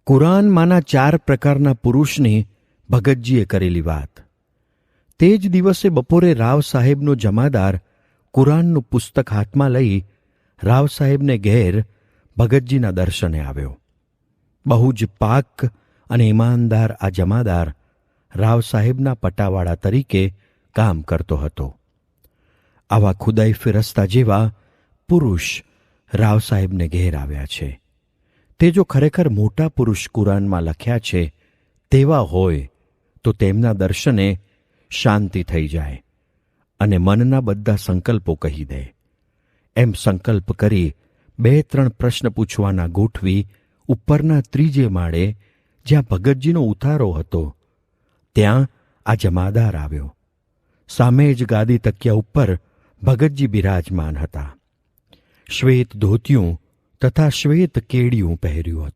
કુરાનમાંના 4 પ્રકારના પુરુષની ભગતજીએ કરેલી વાત. તે જ દિવસે બપોરે રાવ સાહેબનો જમાદાર કુરાનનું પુસ્તક હાથમાં લઈ રાવ સાહેબને ઘેર ભગતજીના દર્શને આવ્યો. બહુ જ પાક અને ઈમાનદાર આ જમાદાર રાવ સાહેબના પટાવાળા તરીકે કામ કરતો હતો. આવા ખુદાઈ ફિરસ્તા જેવા પુરુષ રાવ સાહેબને ઘેર આવ્યા છે. તે જો ખરેખર મોટા પુરુષ કુરાનમાં લખ્યા છે તેવા હોય તો તેમના દર્શને શાંતિ થઈ જાય અને મનના બધા સંકલ્પો કહી દે. એમ સંકલ્પ કરી 2-3 પ્રશ્ન પૂછવાના ગોઠવી ઉપરના 3જે માળે જ્યાં ભગતજીનો ઉતારો હતો ત્યાં આ જમાદાર આવ્યો. સામે જ ગાદી તકિયા ઉપર ભગતજી બિરાજમાન હતા. શ્વેત ધોતિયું તથા શ્વેત કેડિયું પહેર્યું હતું.